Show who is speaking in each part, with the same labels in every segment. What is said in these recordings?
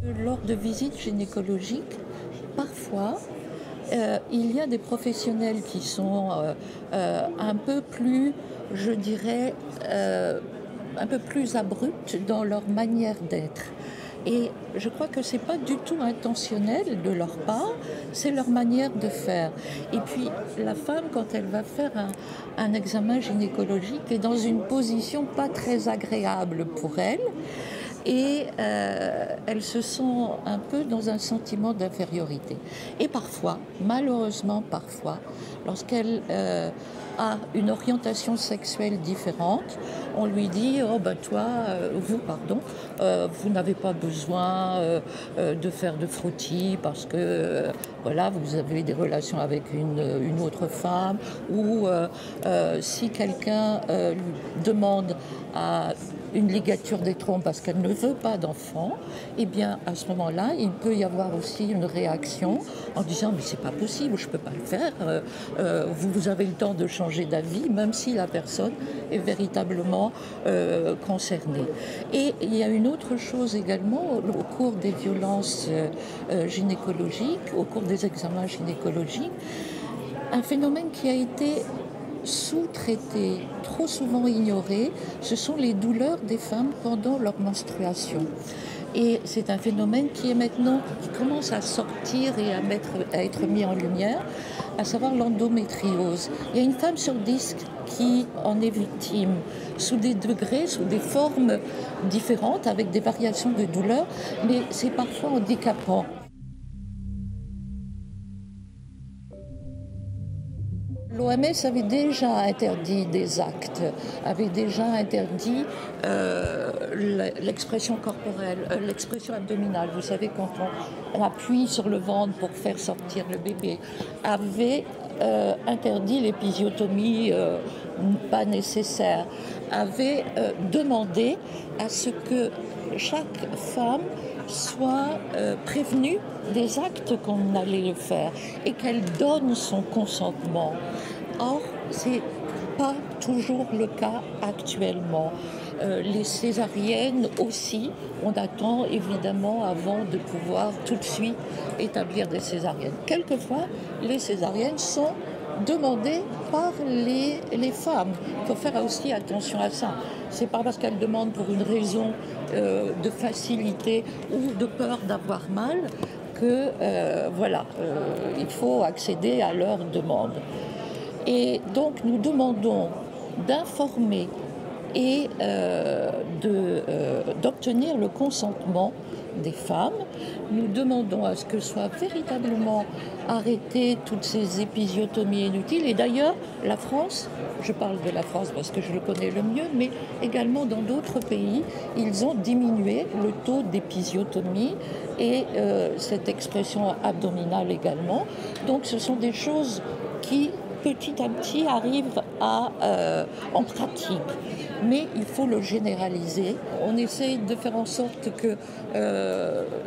Speaker 1: Lors de visites gynécologiques, parfois, il y a des professionnels qui sont un peu plus, je dirais, un peu plus abrupts dans leur manière d'être. Et je crois que ce n'est pas du tout intentionnel de leur part, c'est leur manière de faire. Et puis la femme, quand elle va faire un examen gynécologique, est dans une position pas très agréable pour elle. Et elle se sent un peu dans un sentiment d'infériorité. Et parfois, malheureusement parfois, lorsqu'elle a une orientation sexuelle différente, on lui dit « Oh ben toi, vous n'avez pas besoin de faire de frottis parce que voilà, vous avez des relations avec une autre femme » ou si quelqu'un demande à une ligature des trompes parce qu'elle ne veut pas d'enfant, eh bien à ce moment-là, il peut y avoir aussi une réaction en disant mais c'est pas possible, je peux pas le faire. Vous avez le temps de changer d'avis, même si la personne est véritablement concernée. Et il y a une autre chose également au cours des violences gynécologiques, au cours des examens gynécologiques, un phénomène qui a été sous-traité, trop souvent ignoré, ce sont les douleurs des femmes pendant leur menstruation. Et c'est un phénomène qui commence à sortir et à être mis en lumière, à savoir l'endométriose. Il y a une femme sur 10 qui en est victime, sous des degrés, sous des formes différentes, avec des variations de douleur, mais c'est parfois handicapant. L'OMS avait déjà interdit des actes, avait déjà interdit l'expression corporelle, l'expression abdominale. Vous savez, quand on appuie sur le ventre pour faire sortir le bébé, avait interdit l'épisiotomie pas nécessaire, avait demandé à ce que chaque femme soit prévenue des actes qu'on allait faire et qu'elle donne son consentement. Or, ce n'est pas toujours le cas actuellement. Les césariennes aussi, on attend évidemment avant de pouvoir tout de suite établir des césariennes. Quelquefois, les césariennes sont demandées par les femmes. Il faut faire aussi attention à ça. C'est pas parce qu'elles demandent pour une raison de facilité ou de peur d'avoir mal que il faut accéder à leur demande. Et donc nous demandons d'informer et d'obtenir le consentement des femmes. Nous demandons à ce que soient véritablement arrêtées toutes ces épisiotomies inutiles. Et d'ailleurs, la France, je parle de la France parce que je le connais le mieux, mais également dans d'autres pays, ils ont diminué le taux d'épisiotomie et cette expression abdominale également. Donc ce sont des choses qui petit à petit arrive en pratique. Mais il faut le généraliser. On essaye de faire en sorte que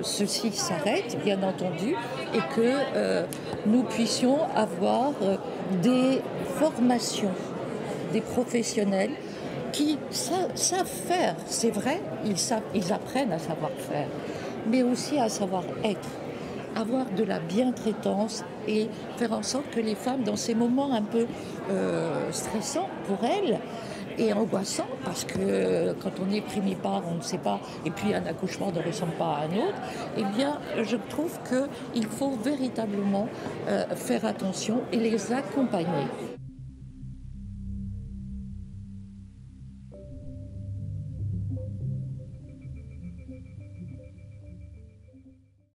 Speaker 1: ceci s'arrête, bien entendu, et que nous puissions avoir des formations, des professionnels qui savent faire, c'est vrai, ils apprennent à savoir faire, mais aussi à savoir être. Avoir de la bientraitance et faire en sorte que les femmes, dans ces moments un peu stressants pour elles et angoissants, parce que quand on est primipare, on ne sait pas, et puis un accouchement ne ressemble pas à un autre, eh bien, je trouve qu'il faut véritablement faire attention et les accompagner.